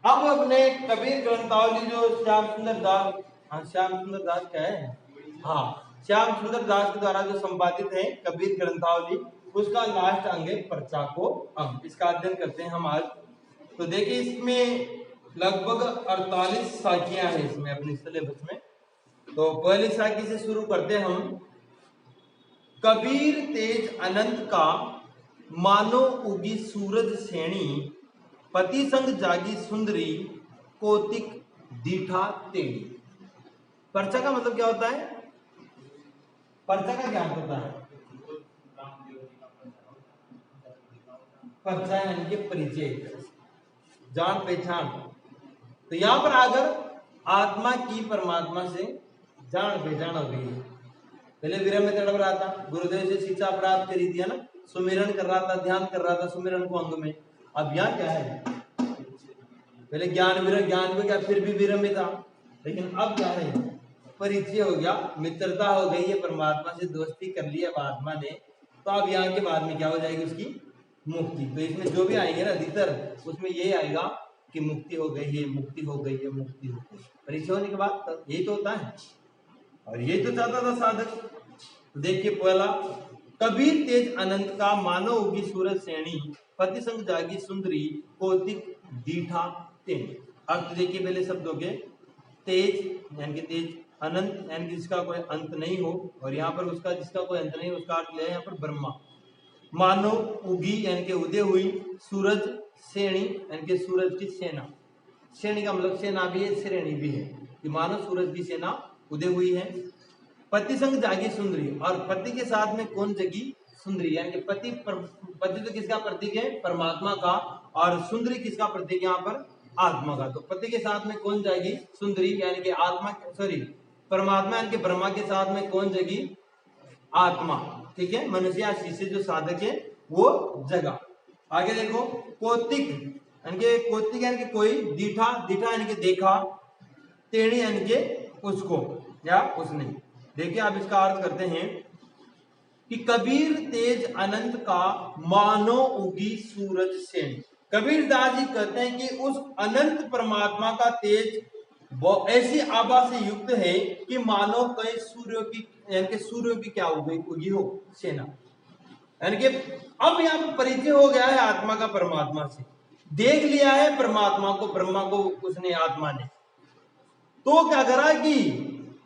अब अपने कबीर ग्रंथावली जो श्याम सुंदर दास, हाँ श्याम सुंदर दास क्या है, हाँ श्याम सुंदर दास के द्वारा जो संपादित है कबीर ग्रंथावली, उसका लास्ट अंग है पर्चा को अंग। इसका अध्ययन करते हैं हम आज। तो देखिए इसमें लगभग 48 साखियां हैं इसमें अपने सिलेबस में। तो पहली साखी से शुरू करते हैं हम। कबीर तेज अनंत का मानो उगी सूरज श्रेणी, पति संग जागी सुंदरी, कोतिक दीठा तेड़ी। पर्चा का मतलब क्या होता है? पर्चा का क्या होता है? पर्चा यानी कि परिचय, जान पहचान। तो यहां पर अगर आत्मा की परमात्मा से जान पहचान हो गई है। पहले विरह में तड़प रहा था, गुरुदेव से शिक्षा प्राप्त करी थी, है ना, सुमिरन कर रहा था, ध्यान कर रहा था सुमिरन को अंग में। अब यहाँ क्या है, पहले ज्ञान विरह, ज्ञान में क्या फिर भी विरह में था, लेकिन अब क्या है, परिचय हो गया, मित्रता हो गई है, परमात्मा से दोस्ती कर ली अब आत्मा ने। तो अब यहाँ के बाद में क्या हो जाएगी उसकी मुक्ति। तो इसमें जो भी आएंगे ना अधिकतर, उसमें यही आएगा कि मुक्ति हो गई है, मुक्ति हो गई है, मुक्ति हो गई। परिचय होने के बाद यही तो होता है, और यही तो चाहता था साधक। तो देखिए पहला, कबीर तेज अनंत का मानो उगी सूरज श्रेणी, पति संग जागी सुंदरी, कोतिक दीठा तेज। अर्थ देखिए पहले शब्दों के, तेज यानी कि तेज, अनंत यानी कि जिसका कोई अंत नहीं हो, और यहाँ पर उसका जिसका कोई अंत नहीं हो उसका अर्थ लिया है यहाँ पर ब्रह्मा। मानो उगी यानी कि उदय हुई, सूरज श्रेणी यानी कि सूरज की सेना। श्रेणी का मतलब सेना भी है, श्रेणी भी है, कि मानो सूरज की सेना उदय हुई है। पति संग जागी सुंदरी, और पति के साथ में कौन जगी? सुंदरी, यानी कि पति तो किसका प्रतीक है? परमात्मा का, और सुंदरी किसका प्रतीक? यहाँ पर आत्मा का। तो पति के साथ में कौन जागी? सुंदरी, यानी कि आत्मा, सॉरी परमात्मा यानी कि ब्रह्मा के साथ में कौन जगी? आत्मा। ठीक है, मनुष्य आशीष से जो साधक है वो जगा। आगे देखो, कौतिक यानी कि कौतिक यानी कि कोई, दीठा, दीठा यानी कि देखा, टेढ़ी यानी कि उसको या उसने। देखिए आप इसका अर्थ करते हैं कि कबीर तेज अनंत का मानो उगी सूरज से। कबीर दास जी कहते हैं कि उस अनंत परमात्मा का तेज वो ऐसी आभा से युक्त है कि मानो कई सूर्यों की, यानी कि सूर्यों की क्या उगी हो सेना। यानी कि अब यहाँ पर परिचय हो गया है आत्मा का परमात्मा से, देख लिया है परमात्मा को, ब्रह्मा को उसने, आत्मा ने। तो क्या करा कि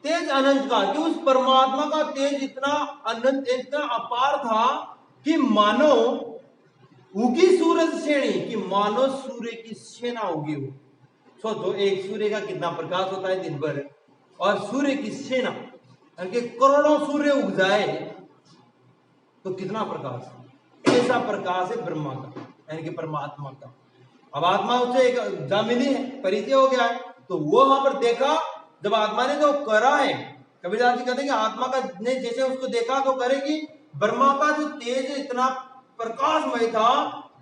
तेज अनंत का, कि उस परमात्मा का तेज इतना अनंत, इतना अपार था कि मानो उगी सूरज श्रेणी, कि मानो सूर्य की सेना उगी हो। सोचो एक सूर्य का कितना प्रकाश होता है दिन भर, और सूर्य की सेना यानी कि करोड़ों सूर्य उग जाए तो कितना प्रकाश, ऐसा प्रकाश है ब्रह्मा का यानी कि परमात्मा का। अब आत्मा उससे एक जा मिली है, परिचय हो गया है, तो वो वहां पर देखा, जब आत्मा ने जो करा है, कबीरदास जी कहते हैं कि आत्मा का ने जैसे उसको देखा तो करेगी, ब्रह्मा का जो तेज इतना प्रकाशमय था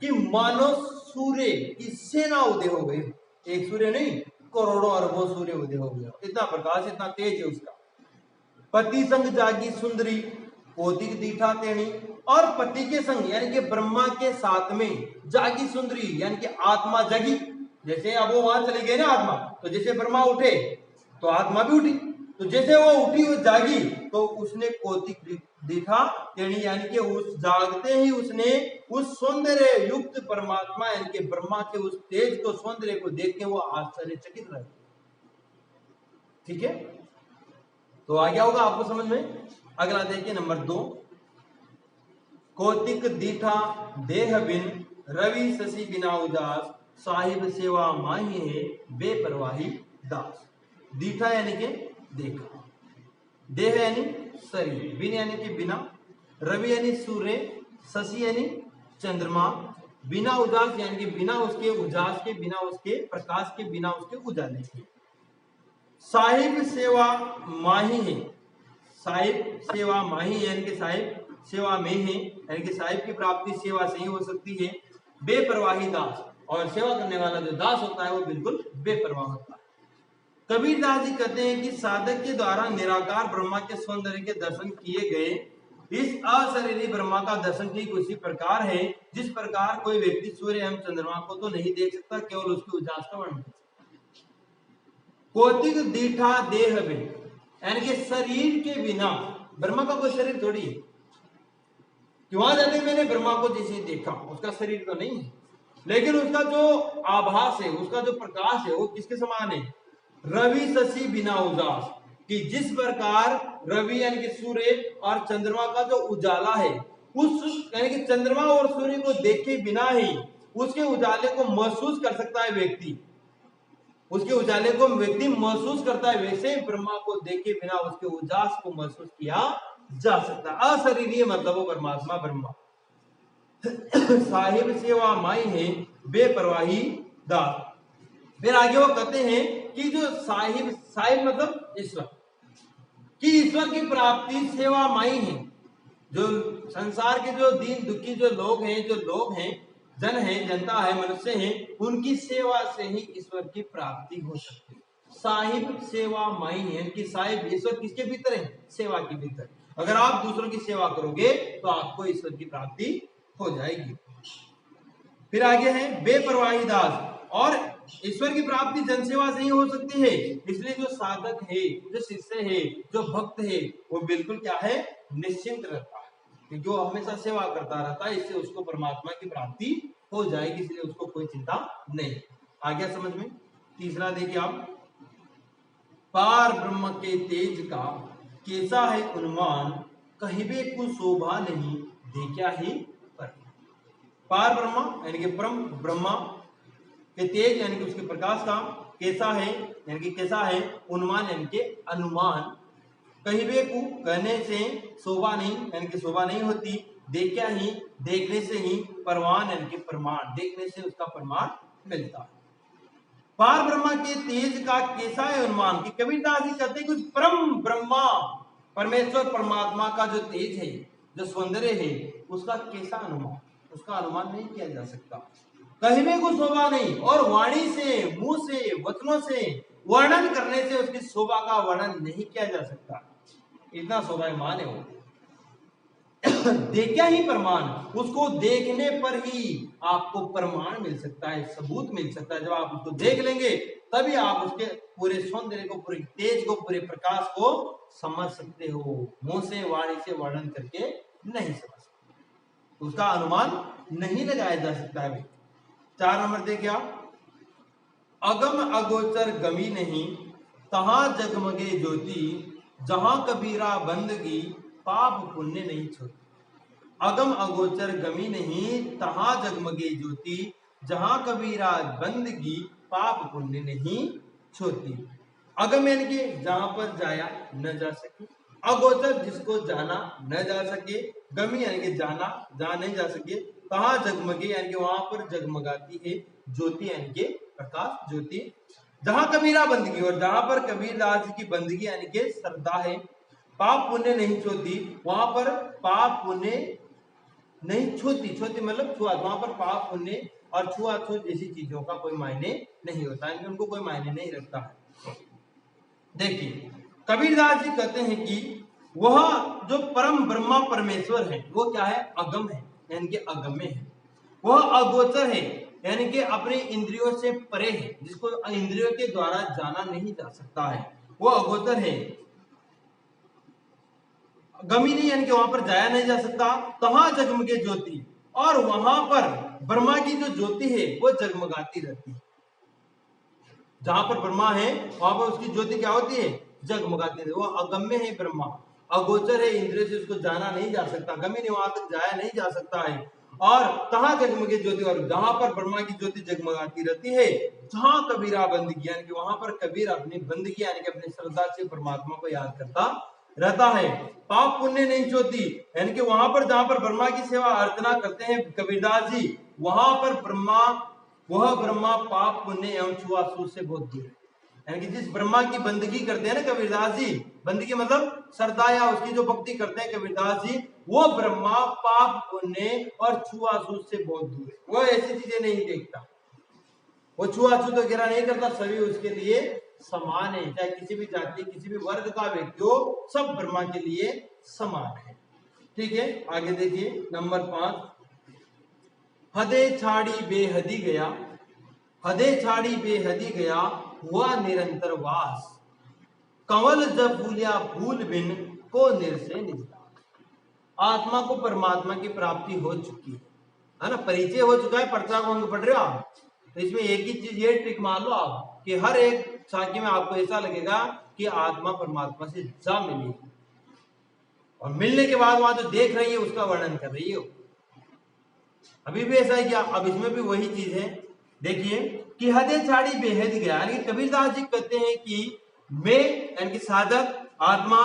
कि मानो सूर्य की सेना उदय हो गई। एक सूर्य नहीं, करोड़ों अरबों सूर्य उदय हो गया, इतना प्रकाश, इतना तेज है उसका। पति संग जागी सुंदरी, कौतिक दीठा तेणी, और पति के संग यानी कि ब्रह्मा के साथ में जागी सुंदरी यानी कि आत्मा जगी। जैसे अब वो वहां चली गई ना आत्मा, तो जैसे ब्रह्मा उठे तो आत्मा भी उठी, तो जैसे वो उठी, वो जागी, तो उसने कौतिक दीठा तेणी यानी कि उस जागते ही उसने उस सौंदर्य युक्त परमात्मा यानी कि ब्रह्मा के उस तेज को, सौंदर्य को देख के वो आश्चर्यचकित रहे। ठीक है, तो आ गया होगा आपको समझ में। अगला देखिए नंबर 2, कौतिक दीठा देह बिन, रवि शशि बिना उदास, साहिब सेवा माही है बेपरवाही दास। दीठा यानी कि देखा, देह यानी शरीर, बिन यानी कि बिना, रवि यानी सूर्य, शशि यानी चंद्रमा, बिना उदास यानी कि बिना उसके उजास के, बिना उसके प्रकाश के, बिना उसके उजाले के। साहिब सेवा माही है, साहिब सेवा माही यानी कि साहिब सेवा में है, यानी कि साहिब की प्राप्ति सेवा से ही हो सकती है। बेपरवाही दास, और सेवा करने वाला जो दास होता है वो बिल्कुल बेपरवाह होता है। कबीर दास जी कहते हैं कि साधक के द्वारा निराकार ब्रह्मा के सौंदर्य के दर्शन किए गए इस अशरीरी ब्रह्मा का दर्शन ठीक उसी प्रकार है जिस प्रकार कोई व्यक्ति सूर्य एवं चंद्रमा को तो नहीं देख सकता, केवल उसकी उजास का वर्णन। कौतिक दीठा देह में, यानी कि शरीर के बिना, ब्रह्मा का कोई शरीर थोड़ी है कि वहां जाके मैंने ब्रह्मा को जैसे देखा, उसका शरीर तो नहीं है, लेकिन उसका जो आभास है, उसका जो प्रकाश है वो किसके समान है? रवि शशि बिना उजास, कि जिस प्रकार रवि यानी कि सूर्य और चंद्रमा का जो उजाला है, उस यानी कि चंद्रमा और सूर्य को देखे बिना ही उसके उजाले को महसूस कर सकता है व्यक्ति, उसके उजाले को व्यक्ति महसूस करता है, वैसे ब्रह्मा को देखे बिना उसके उजास को महसूस किया जा सकता है। अशरीरीय मतलब वो परमात्मा ब्रह्मा। साहिब सेवा माई है बेपरवाही दास। फिर आगे वो कहते हैं कि जो साहिब, साहिब मतलब ईश्वर, कि ईश्वर की प्राप्ति सेवा माई है। जो संसार के जो दीन दुखी जो लोग हैं, जन है, जनता है, मनुष्य है, उनकी सेवा से ही ईश्वर की प्राप्ति हो सकती है। साहिब सेवा माई है, इनकी साहिब ईश्वर किसके भीतर है? सेवा के भीतर। अगर आप दूसरों की सेवा करोगे तो आपको ईश्वर की प्राप्ति हो जाएगी। फिर आगे है बेपरवाही दास, और ईश्वर की प्राप्ति जनसेवा से ही हो सकती है। इसलिए जो साधक है, जो शिष्य है, जो भक्त है, वो बिल्कुल क्या है? निश्चिंत रहता है, कि जो हमेशा सेवा करता रहता है, इससे उसको परमात्मा की प्राप्ति हो जाएगी, इसलिए उसको कोई चिंता नहीं। आ गया समझ में? तीसरा देखिए आप, पार ब्रह्म के तेज का कैसा है अनुमान, कहिबे को शोभा नहीं देखा ही पर। पार ब्रह्मा यानी कि परम ब्रह्मा के तेज यानी कि उसके प्रकाश का कैसा है, यानी कि कैसा है, अनुमान यानी कि अनुमान, कहिबे को कहने से शोभा नहीं, यानी कि शोभा नहीं होती, देखा ही देखने से ही, प्रमाण यानी कि प्रमाण, देखने से उसका प्रमाण मिलता है। पार ब्रह्मा के तेज का कैसा है अनुमान, कि कबीरदास जी कहते हैं कि परम ब्रह्मा परमेश्वर परमात्मा का जो तेज है, जो सौंदर्य है, उसका कैसा अनुमान, उसका अनुमान नहीं किया जा सकता, कहने को शोभा नहीं, और वाणी से, मुंह से, वचनों से वर्णन करने से उसकी शोभा का वर्णन नहीं किया जा सकता, इतना शोभायमान है वो। देखा ही प्रमाण, उसको देखने पर ही आपको प्रमाण मिल सकता है, सबूत मिल सकता है। जब आप उसको देख लेंगे तभी आप उसके पूरे सौंदर्य को, पूरे तेज को, पूरे प्रकाश को समझ सकते हो, मुंह से, वाणी से वर्णन करके नहीं समझ सकते, उसका अनुमान नहीं लगाया जा सकता है। 4 नंबर देखिए आप, अगम अगोचर गमी नहीं, तहां जगमगे ज्योति, जहां कबीरा बंदगी, पाप पुण्य नहीं छोड़ती। अगम अगोचर गमी नहीं, तहां जगमगे ज्योति, जहां कबीरा बंदगी, पाप पुण्य नहीं छोड़ती। अगम यानी कि जहां पर जाया न जा सके, अगोचर जिसको जाना न जा सके, गमी यानी कि जाना, जहां नहीं जा सके, तहां जगमगे यानी कि वहां पर जगमगाती है, ज्योति यानी कि प्रकाश, ज्योति, जहां कबीरा बंदगी, और जहां पर कबीरदास जी की बंदगी यानी कि श्रद्धा है, पाप पुण्य नहीं छोड़ती, वहां पर पाप पुण्य नहीं छूती, छूती मतलब छुआ, वहां पर पाप पुण्य और छुआछूत जैसी चीजों का कोई मायने नहीं होता है, उनको कोई मायने नहीं रखता है। देखिए कबीरदास जी कहते हैं कि वह जो परम ब्रह्मा परमेश्वर है वो क्या है? अगम है, यानी कि अगम्य है। वह अगोचर है, यानी कि अपने इंद्रियों से परे है, जिसको इंद्रियों के द्वारा जाना नहीं जा सकता है, वो अगोचर है। गमी नहीं यानी कि वहां पर जाया नहीं जा सकता। तहां जगमगे ज्योति, और वहां पर ब्रह्मा की जो ज्योति है वो जगमगाती रहती है। जहां पर ब्रह्मा है वहां पर उसकी ज्योति क्या होती है? जगमगाती है। वो अगम्य है ब्रह्मा, अगोचर है, इंद्रिय से उसको जाना नहीं जा सकता, गमी नहीं, वहां तक जाया नहीं जा सकता है। और तहां जगमगे ज्योति, और जहां पर ब्रह्मा की ज्योति जगमगाती रहती है, जहां कबीरा बंदगी यानी कि वहां पर कबीर अपनी बंदगी यानी कि अपनी श्रद्धा से परमात्मा को याद करता रहता है। पाप पुण्य नहीं छोड़ती, यानी कि वहां पर जहां पर ब्रह्मा की सेवा अर्चना करते हैं कबीरदास जी, वहां पर वह ब्रह्मा पाप पुण्य एवं छुआछूत से बहुत दूर है। यानी कि जिस ब्रह्मा की बंदगी करते हैं ना कबीरदास जी, बंदगी मतलब श्रद्धा या उसकी जो भक्ति करते हैं कबीरदास जी, वो ब्रह्मा पाप पुण्य और छुआछूत से बहुत दूर है। वो ऐसी चीजें नहीं देखता, वो छुआछूत वगैरह नहीं करता, सभी उसके लिए समान है, चाहे किसी भी जाति, किसी भी वर्ग का व्यक्ति हो, सब ब्रह्मा के लिए समान है। ठीक है, आगे देखिए नंबर 5, हदे छाड़ी बेहदी गया, हदे छाड़ी बेहदी गया, हुआ निरंतर वास, कंवल जब भूलिया भूल बिन, को निरसे निजदास। आत्मा को परमात्मा की प्राप्ति हो चुकी है ना, परिचय हो चुका है, पर्चा को अंग पढ़ रहे हो आप, तो इसमें एक ही चीज ये ट्रिक मान लो आप कि हर एक साखी में आपको ऐसा लगेगा कि आत्मा परमात्मा से जा मिली, और मिलने के बाद वहां जो देख रही है उसका वर्णन कर रही हो। अभी भी ऐसा है क्या? अब इसमें भी वही चीज है, देखिए कि हदे छाड़ी बेहद गया, यानी कबीरदास जी कहते हैं कि मैं यानी कि साधक आत्मा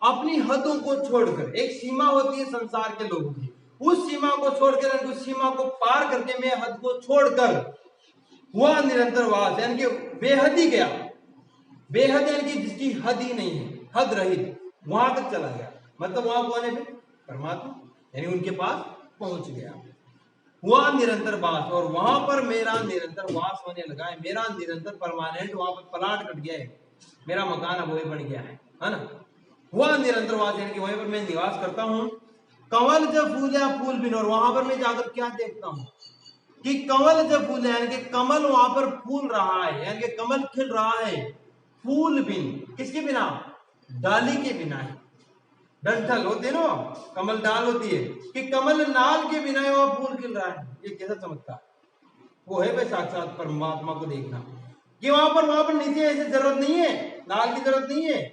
अपनी हदों को छोड़कर, एक सीमा होती है संसार के लोगों की, उस सीमा को छोड़कर, उस सीमा को पार करके मैं हद को छोड़कर हुआ निरंतर वास, यानी कि बेहद गया, बेहद यानी कि जिसकी हद ही नहीं है, हद रहित, वहां तक चला गया, मतलब वहां कौन है? परमात्मा, यानी उनके पास पहुंच गया, हुआ निरंतर वास, और वहां पर मेरा निरंतर वास होने लगा है, मेरा निरंतर परमानेंट वहां पर प्लाट कट गया है, मेरा मकान अब वही बन गया है ना, हुआ निरंतर वास, यानी कि वहीं पर मैं निवास करता हूँ। कंवल जब फूला फूल बिन, और वहां पर मैं जाकर क्या देखता हूँ कि कंवल जब फूल, यानी कि कमल वहां पर फूल रहा है, यानी कि कमल खिल रहा है, फूल बिन, किसके बिना? डाली के बिना है, डंठल होती है ना, कमल डाल होती है, कि कमल नाल के बिना वह फूल खिल रहा है, ये कैसा चमत्कार, वो है भाई साक्षात परमात्मा को देखना, कि वहां पर नीचे ऐसे जरूरत नहीं है, नाल की जरूरत नहीं है।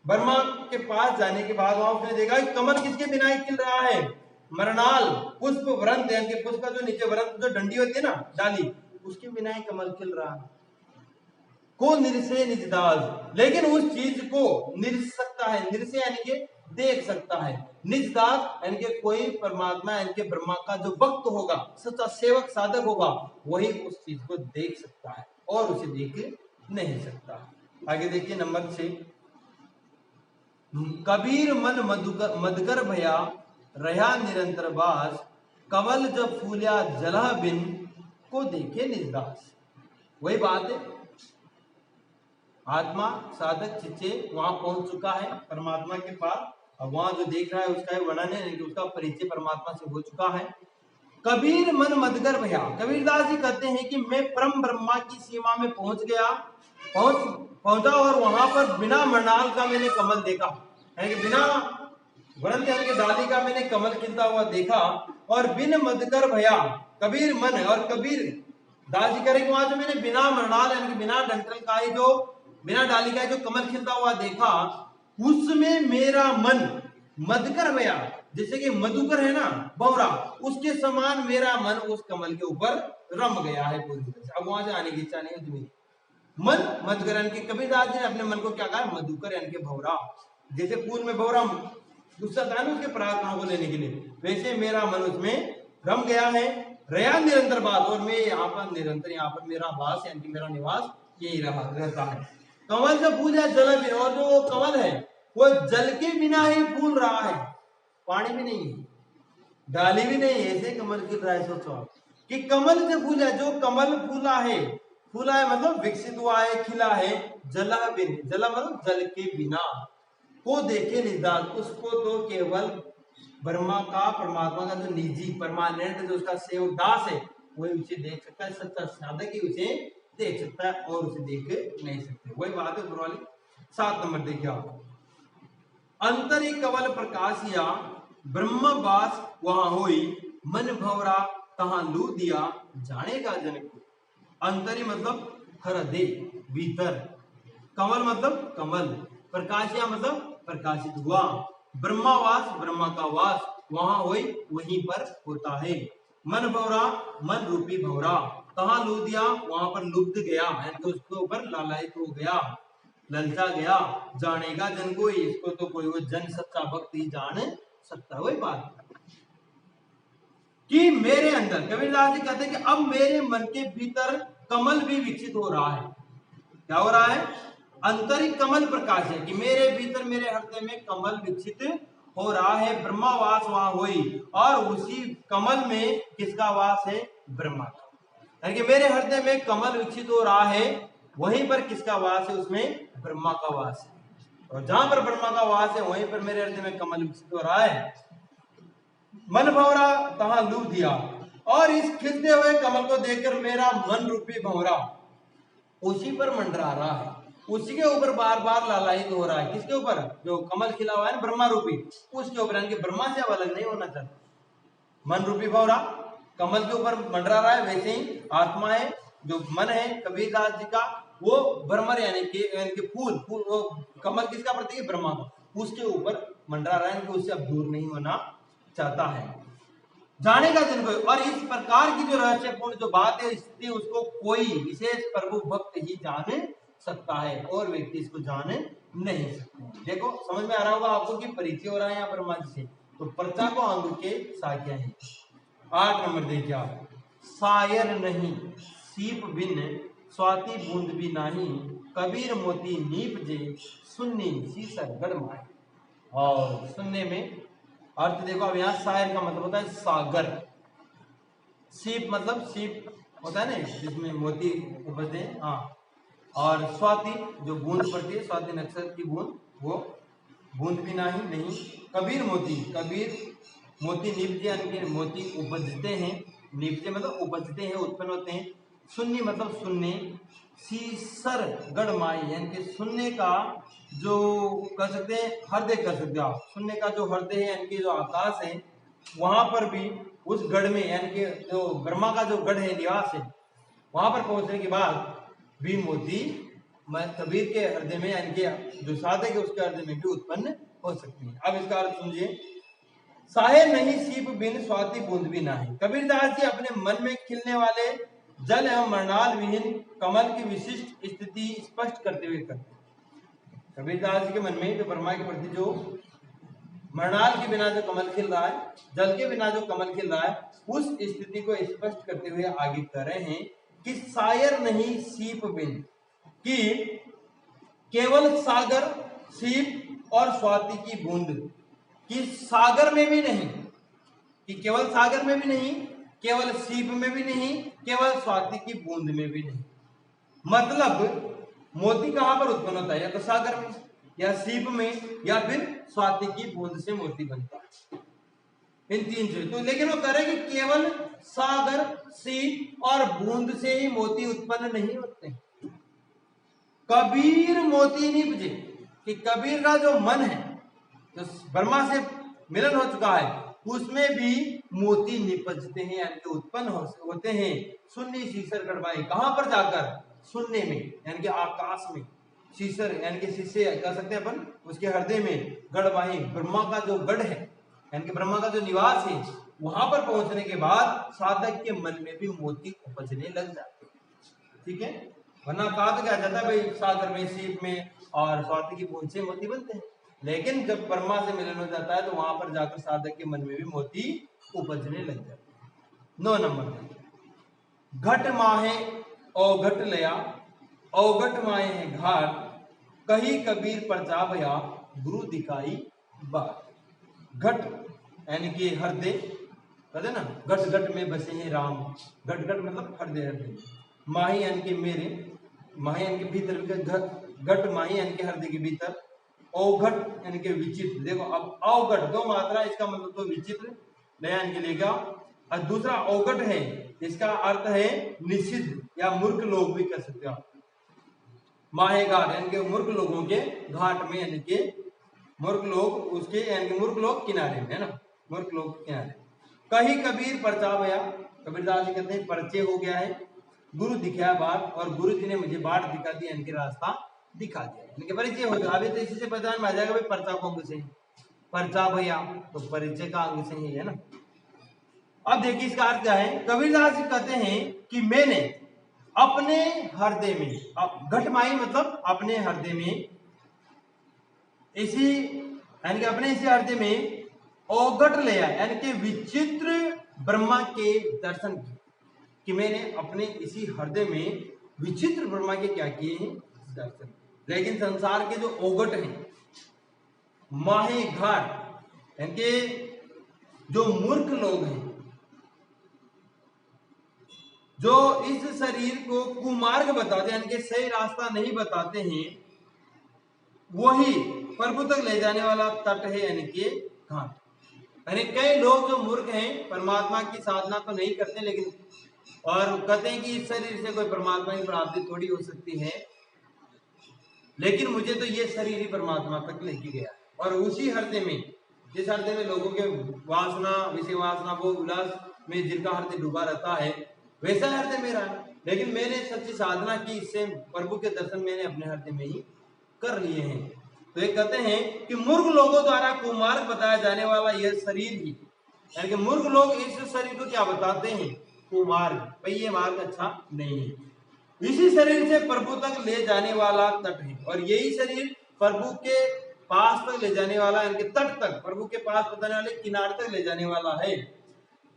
ब्रह्मा के पास जाने के बाद वहां उसने देखा कि कमल किसके बिना ही खिल रहा है? मरणाल पुष्प वृंत, यानी कि पुष्प का जो नीचे वृंत जो डंडी होती है ना, डाली, उसके बिना ही कमल खिल रहा है, को निरसे निजदास, लेकिन उस चीज को निरस सकता है, निरसे यानी कि देख सकता है, निजदास यानी कि कोई परमात्मा यानी कि ब्रह्मा का जो भक्त होगा, सच्चा सेवक साधक होगा, वही उस चीज को देख सकता है और उसे देख नहीं सकता। आगे देखिए नंबर 6, कबीर मन मदकर भया, रहा निरंतर बास, कमल जब फूलिया जला बिन, को देखे निजदास। वही बात है, आत्मा साधक चिच्चे वहां पहुंच चुका है परमात्मा के पास, और वहां जो देख रहा है उसका वर्णन है कि उसका परिचय परमात्मा से हो चुका है। कबीर मन मदगर भया, कबीरदास जी कहते हैं कि मैं परम ब्रह्मा की सीमा में पहुंच गया, पहुंचा, और वहां पर बिना मृणाल का मैंने कमल देखा, यानी कि बिना वृंत यानी कि डाली का मैंने कमल खिलता हुआ देखा, और बिन मदकर भया, कबीर मन, और कबीर दास जी करें कि वहां जो मैंने बिना मृणाल यानी कि बिना डंठल का ही, जो बिना डाली का जो कमल खिलता हुआ देखा, उसमें मेरा मन मदकर भया, जैसे कि मधुकर है ना भंवरा, उसके समान मेरा मन उस कमल के ऊपर रम गया है पूरी तरह से, अब वहां से आने की इच्छा नहीं होती मेरी। मन मधुकर यानी कि कबीरदास जी ने अपने मन को क्या कहा? मधुकर यानी कि भंवरा, जैसे फूल में भंवरा गुस्सा था ना उसके परागकणों को लेने के लिए, वैसे मेरा मन उसमें रम गया है, रया निरंतर बात, और मैं यहाँ पर निरंतर, यहाँ पर मेरा वास यानी कि मेरा निवास यही रहता है। कमल जब फूल है जल बिना, और जो वो कमल है वो जल के बिना ही फूल रहा है, पानी भी नहीं है, डाली भी नहीं, ऐसे कमल खिल रहा है। सोचो आप कि कमल जब फूल है, जो कमल फूला है मतलब विकसित हुआ है, खिला है, जला बिन, जला मतलब जल के बिना, को देखे निदान, उसको तो केवल ब्रह्मा का, परमात्मा का जो निजी परमानेंट जो उसका सेवक दास है वही उसे देख सकता है, सच्चा साधक ही उसे देख सकता है और उसे देख नहीं सकते। वही बात है ऊपर वाली। 7 नंबर देखिए आप, अंतरी कवल प्रकाशिया, ब्रह्मवास वहां होई, मन भवरा कहां लू दिया, जानेगा जनक। अंतरी मतलब हृदय भीतर, कमल मतलब कमल, प्रकाशिया मतलब प्रकाशित हुआ, ब्रह्मावास ब्रह्मा का वास वहां होई, वहीं पर होता है, मन भवरा मन रूपी भवरा, कहां लू दिया वहां पर लुप्त गया, तो उसके ऊपर लालायित हो गया, ललचा गया, जानेगा जन कोई, इसको तो कोई वो जन सच्चा भक्त ही जान सकता है। वही बात कि मेरे अंदर, कबीरदास जी कहते हैं कि अब मेरे मन के भीतर कमल भी विकसित हो रहा है। क्या हो रहा है? अंतरिक कमल प्रकाश है, कि मेरे भीतर मेरे हृदय में कमल विकसित हो रहा है, ब्रह्मावास वहां हुई, और उसी कमल में किसका वास है? ब्रह्मा का, यानी कि मेरे हृदय में कमल विकसित हो रहा है, वहीं पर किसका वास है? उसमें ब्रह्मा का वास है, और जहां पर ब्रह्मा का वास है वहीं पर मेरे हृदय में कमल विकसित हो रहा है। मन भंवरा तहां लू दिया, और इस खिलते हुए कमल को देखकर मेरा मन रूपी भंवरा उसी पर मंडरा रहा है, उसी के ऊपर बार बार लालायित हो रहा है। किसके ऊपर? जो कमल खिला हुआ है ना ब्रह्मा रूपी, उसके ऊपर, यानी कि ब्रह्मा से अब अलग नहीं होना चाहता। मन रूपी भंवरा कमल के ऊपर मंडरा रहा है, वैसे ही आत्मा है, जो मन है कबीरदास जी का, वो भ्रमर यानी कि फूल, वो कमल किसका प्रतीक है? ब्रह्मा का, उसके ऊपर मंडरा रहा है, उससे अब दूर नहीं होना चाहता है। जानेगा जिनको, और इस प्रकार की जो रहस्यपूर्ण जो बात है स्थिति, उसको कोई विशेष प्रभु भक्त ही जान सकता है, और व्यक्ति इसको जान नहीं सकते। देखो समझ में आ रहा होगा आपको कि परिचय हो रहा है यहाँ ब्रह्मा जी से। तो पर्चा को अंग के साक्या है। 8 नंबर देखिए आप, सायर नहीं सीप बिन स्वाति बूंद भी नाही, कबीर मोती नीप जे सुन्नी सीसर गढ़ माए। और सुनने में अर्थ देखो, अब यहाँ सायर का मतलब होता है सागर, सीप मतलब सीप होता है ना जिसमें मोती उपजते हैं, हाँ, और स्वाति जो बूंद पड़ती है, स्वाति नक्षत्र की बूंद, वो बूंद भी नहीं, कबीर मोती, कबीर मोती निपजे, यानी कि मोती उपजते हैं, निपजे मतलब उपजते हैं, उत्पन्न होते हैं। सुन्नी मतलब सुनने, सीसर गढ़ माई, यानी कि सुनने का जो कर सकते हैं, हृदय कर सकते हो आप, सुनने का जो हृदय है, यानी कि जो आकाश है, वहां पर भी उस गढ़ में, यानी कि जो ब्रह्मा का जो गढ़ है, निवास है, वहां पर पहुंचने के बाद भी मोती कबीर के हृदय में, यानी कि जो साधक है उसके हृदय में भी उत्पन्न हो सकती है। अब इसका अर्थ समझिए, साहे नहीं सीप बिन स्वाति बूंद भी नाही। कबीरदास जी अपने मन में खिलने वाले जल एवं मृणाल विहीन कमल की विशिष्ट स्थिति स्पष्ट करते हुए करते। कबीरदास जी के मन में जो ब्रह्मा के प्रति जो मृणाल के बिना जो कमल खिल रहा है, जल के बिना जो कमल खिल रहा है, उस स्थिति को स्पष्ट करते हुए आगे कर रहे हैं कि सायर नहीं सीप बिन, कि केवल सागर, सीप और स्वाति की बूंद, कि सागर में भी नहीं, कि केवल सागर में भी नहीं, केवल सीप में भी नहीं, केवल स्वाति की बूंद में भी नहीं। मतलब मोती कहां पर उत्पन्न होता है? या तो सागर में, या सीप में, या फिर स्वाति की बूंद से मोती बनता है, इन 3 से। तो लेकिन वो करें कि केवल सागर, सीप और बूंद से ही मोती उत्पन्न नहीं होते। कबीर मोती निपजे, कि कबीर का जो मन है, जो ब्रह्मा से मिलन हो चुका है, उसमें भी मोती निपजते हैं, यानी कि उत्पन्न होते हैं। सुन्नी सीसर गढ़वाई, कहां पर जाकर? सुनने में, यानी कि आकाश में, सीसर यानी कि शीशे कह सकते हैं अपन, उसके हृदय में, गढ़वाई ब्रह्मा का जो गढ़ है, यानी कि ब्रह्मा का जो निवास है, वहां पर पहुंचने के बाद साधक के मन में भी मोती उपजने लग जाते हैं। ठीक है, वरना कहा तो क्या जाता है भाई, सागर में, सीप में और स्वाति की बूंद से मोती बनते हैं, लेकिन जब ब्रह्मा से मिलन हो जाता है तो वहां पर जाकर साधक के मन में भी मोती उपजने लग जाते हैं। 9 नंबर, घट माहे औघट लया, औघट माहे है घाट, कही कबीर परचा भया, गुरु दिखाई बात। घट यानी कि हृदय, कहते ना, घट घट में बसे हैं राम, घट घट मतलब हृदय, हृदय। माही यानी कि मेरे, माही यानी कि भीतर, घट माही यानी कि हृदय के भीतर, औघट यानी कि विचित्र। देखो अब अवघट 2 मात्रा, इसका मतलब तो विचित्र नया यानी कि लेगा, और दूसरा औघट है, इसका अर्थ है निषिद्ध या मूर्ख लोग भी कह सकते हो आप। माहेघाट यानी कि मूर्ख लोगों के घाट में, यानी कि मूर्ख लोग उसके, यानी कि मूर्ख लोग किनारे में, है ना, मूर्ख लोग किनारे। कहीं कबीर परचा भया, कबीरदास जी कहते हैं परिचय हो गया है, गुरु दिखाया बाट, और गुरु जी ने मुझे बाट दिखा दिया, यानी कि रास्ता दिखा दिया, यानी कि परिचय हो गया। अभी तो इसी से पहचान में आ जाएगा भाई परचा को अंग से, परचा भैया तो परिचय का अंग से ही है ना। अब देखिए इसका अर्थ क्या है। कबीरदास जी कहते हैं कि मैंने अपने हृदय में, अब घटमाई मतलब अपने हृदय में, इसी यानी कि अपने इसी हृदय में औघट लिया, यानी कि विचित्र ब्रह्मा के दर्शन किए, कि मैंने अपने इसी हृदय में विचित्र ब्रह्मा के क्या किए हैं? दर्शन। लेकिन संसार के जो औघट हैं, माहे घाट यानी कि जो मूर्ख लोग हैं, जो इस शरीर को कुमार्ग बताते हैं, यानी कि सही रास्ता नहीं बताते हैं, वही प्रभु तक ले जाने वाला तट है, यानी कि घाट। अरे कई लोग जो मूर्ख हैं परमात्मा की साधना तो नहीं करते, लेकिन और कहते हैं कि इस शरीर से कोई परमात्मा की प्राप्ति थोड़ी हो सकती है, लेकिन मुझे तो ये शरीर ही परमात्मा तक लेके गया। और उसी हृदय में, जिस हृदय में लोगों के वासना, विषय वासना, वो उल्लास में जिनका हृदय डूबा रहता है, वैसा हृदय मेरा है। लेकिन मैंने सच्ची साधना की, इससे प्रभु के दर्शन मैंने अपने हृदय में ही कर लिए हैं। तो ये कहते हैं कि मूर्ख लोगों द्वारा कुमार्ग बताया जाने वाला यह शरीर ही, यानी कि मूर्ख लोग इस शरीर को क्या बताते हैं? कुमार्ग। भाई ये मार्ग अच्छा नहीं है। इसी शरीर से प्रभु तक ले जाने वाला तट है, और यही शरीर प्रभु के पास तक ले जाने वाला, यानी कि तट तक, प्रभु के पास बताने वाले किनारे तक ले जाने वाला है।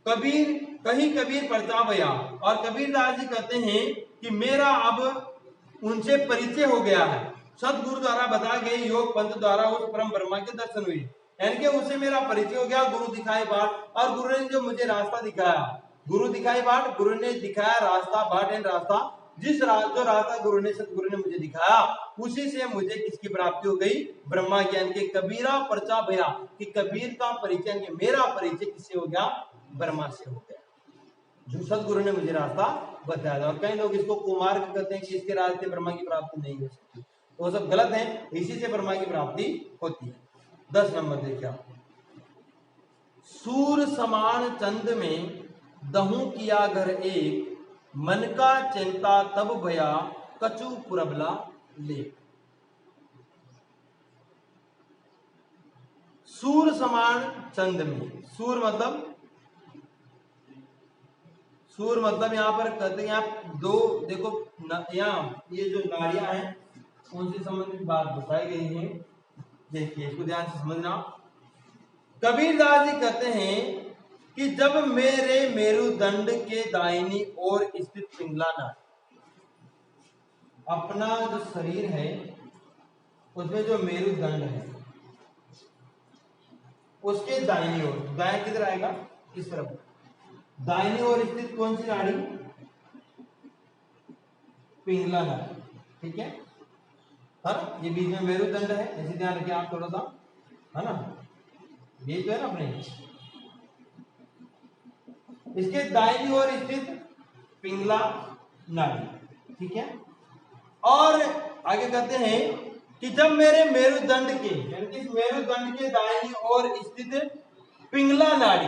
कबीर कहीं कबीर परचा भया, और कबीरदास जी कहते हैं कि मेरा अब उनसे परिचय हो गया है। सतगुरु द्वारा बताए गए योग पंथ द्वारा उस परम ब्रह्मा के दर्शन हुए, यानी कि उससे मेरा परिचय हो गया। गुरु दिखाई बाट, और गुरु ने जो मुझे रास्ता दिखाया, गुरु दिखाई बाट, गुरु ने दिखाया रास्ता, बाट एंड रास्ता, जो रास्ता गुरु ने, सतगुरु ने मुझे दिखाया, उसी से मुझे किसकी प्राप्ति हो गई? ब्रह्मा ज्ञान के। कबीरा परचा भया, कि कबीर का परिचय, मेरा परिचय किससे हो गया? ब्रह्मा से हो गया, जो सतगुरु ने मुझे रास्ता बताया था। और कई लोग इसको कुमार्ग कहते हैं कि इसके रास्ते ब्रह्मा की प्राप्ति नहीं हो सकती, तो वो सब गलत है। इसी से ब्रह्मा की प्राप्ति होती है। 10 नंबर देखिए, सूर समान चंद में दहू किया घर एक, मन का चिंता तब भया कचू पुरबला ले। सूर समान चंद में, सूर मतलब यहाँ पर कहते हैं, यहाँ दो देखो, यहाँ ये जो नाड़ियां हैं उनसे संबंधित बात बताई गई है। देखिए इसको ध्यान से समझना। कबीरदास जी कहते हैं कि जब मेरे मेरुदंड के दाहिनी ओर स्थित पिंगला नाड़ी, अपना जो शरीर है उसमें जो मेरुदंड है उसके दाहिनी ओर, दाएं किधर आएगा? इस तरफ। दाहिनी ओर स्थित कौन सी नाड़ी? पिंगला नाड़ी, ठीक है ना? ये बीच में मेरुदंड है, ऐसे ध्यान रखिए आप थोड़ा सा, है ना? ये तो है ना अपने, इसके दाहिनी ओर स्थित पिंगला नाड़ी, ठीक है। और आगे कहते हैं कि जब मेरे मेरुदंड के, यानी कि मेरुदंड के दाहिनी ओर स्थित पिंगला नाड़ी,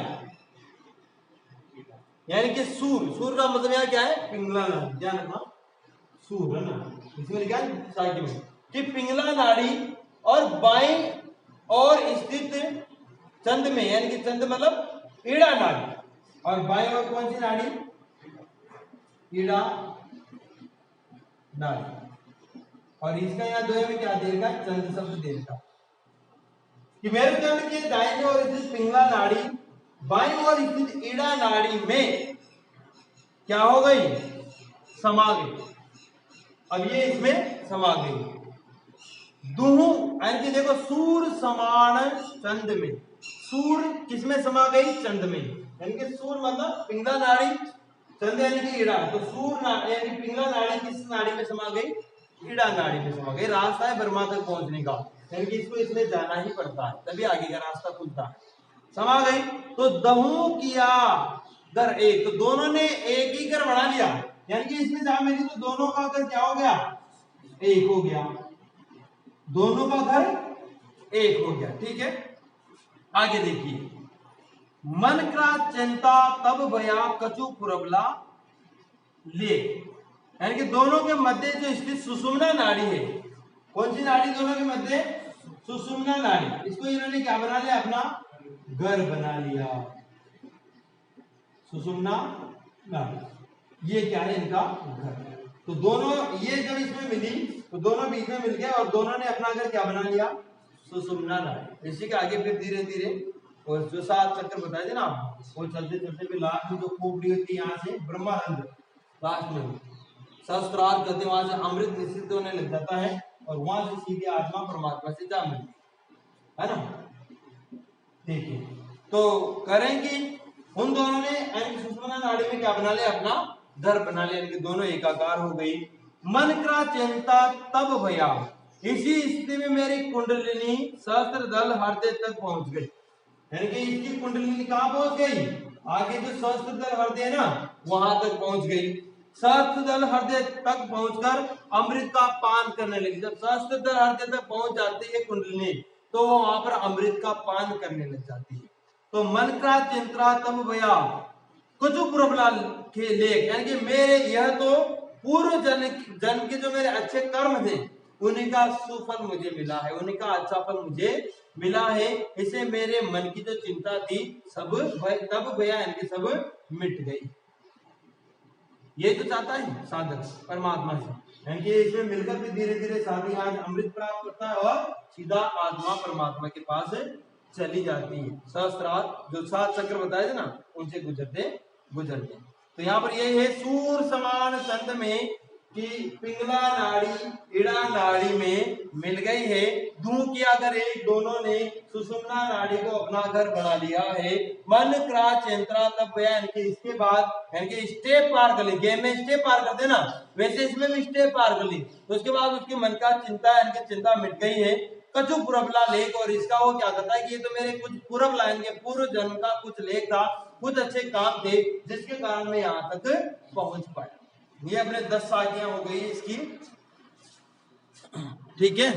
यानी कि सूर का मतलब यहाँ क्या है? पिंगला नाड़ी, ध्यान रखना, सूर है ना, इसमें लिखा है साइड में कि पिंगला नाड़ी और बाईं और स्थित चंद में, यानी कि चंद मतलब ईड़ा नाड़ी, और बाईं और कौन सी नाड़ी? ईड़ा नाड़ी। और इसका यहाँ द्वय में क्या देगा? चंद शब्द देगा कि मेरुदंड के दाहिने ओर स्थित पिंगला नाड़ी बाईं ओर स्थित ईड़ा नाड़ी में क्या हो गई? समा गई। अब ये इसमें समा गई। दुहू, यानी कि देखो, सूर समान चंद में, सूर किसमें समा गई? चंद में, यानी कि सूर मतलब पिंगला नाड़ी, चंद यानी कि ईड़ा, तो सूर यानी पिंगला नाड़ी किस नाड़ी में समा गई? ईड़ा नाड़ी में समा गई। रास्ता है ब्रह्मा तक पहुंचने का, यानी कि इसको इसमें जाना ही पड़ता है, तभी आगे का रास्ता खुलता है। समा गई तो दहू किया घर एक, तो दोनों ने एक ही घर बना लिया, यानी कि इसमें जा मिली तो दोनों का घर क्या हो गया? एक हो गया, दोनों का घर एक हो गया, ठीक है। आगे देखिए, मन का चिंता तब भया कचू पुरबला ले, यानी कि दोनों के मध्य जो स्थित सुषुम्ना नाड़ी है, कौन सी नाड़ी दोनों के मध्य? सुषुम्ना नाड़ी, इसको इन्होंने क्या बना लिया? अपना घर बना लिया, सुषुम्ना नाड़ी, ये क्या है? इनका घर। तो दोनों ये जब इसमें मिली तो दोनों बीच में मिल गए और दोनों ने अपना घर क्या बना लिया? सुषुम्ना नाड़ी। इसी के आगे फिर धीरे धीरे और जो 7 चक्कर बताए थे ना, वो चलते चलते फिर लास्ट में जो खोपड़ी होती है यहाँ से ब्रह्मानंद, लास्ट में सहस्त्रार कहते, वहां से अमृत निश्चित होने लग जाता है और वहां से सीधे आत्मा परमात्मा से जा मिलती है ना। देखिए तो करेंगे उन दोनों ने सुषुम्ना नाड़ी में क्या बना लिया? अपना घर बना लिया, यानी कि दोनों एकाकार हो गई। मन का चिंता तब भया, इसी स्थिति में मेरी कुंडलिनी सहस्त्र दल हृदय तक पहुंच गई। यानी कि इसकी कुंडली कहां पहुंच गई, आगे जो सहस्त्रदल हृदय है ना वहां तक पहुंच गई। सहस्त्रदल हृदय तक पहुंचकर अमृत का पान करने लगी। जब सहस्त्रदल हृदय तक पहुंच जाती है कुंडली तो वो वहां पर अमृत का पान करने लग जाती है। तो मन का चिंत्रा तब भया कुछ प्रबला के लेख, यानी कि मेरे यह तो पूर्व जन्म के जो मेरे अच्छे कर्म थे उन्हीं का सुफल मुझे मिला है, उन्हीं का अच्छा फल मुझे मिला है। इसे मेरे मन की जो चिंता थी सब तब भया, यानी कि सब मिट गई। ये तो चाहता है साधक परमात्मा से, यानी कि इसमें मिलकर भी धीरे धीरे साधक आज अमृत प्राप्त करता है और सीधा आत्मा परमात्मा के पास चली जाती है। सहस्त्रार्थ जो 7 चक्र बताए थे ना उनसे गुजरते गुजरते। तो यहाँ पर ये है सूर समान चंद में कि पिंगला नाड़ी इड़ा नाड़ी में मिल गई है। धू किया करे दोनों ने सुषुम्ना नाड़ी को अपना घर बना लिया है। मन क्राच यंत्रा तब गया, यानी कि इसके बाद यानी कि स्टेप पार कर ली, गेम में स्टेप पार करते ना वैसे इसमें भी स्टेप पार कर ली। तो उसके बाद उसके मन का चिंता यानी कि चिंता मिट गई है। कछु पुरबला लेख, और इसका वो क्या करता है कि ये तो मेरे कुछ पूर्व लाइन के पूर्व जन्म का कुछ लेख था, कुछ अच्छे काम थे जिसके कारण मैं यहाँ तक पहुंच पाया। ये अपने 10 साखियां हो गई इसकी, ठीक है।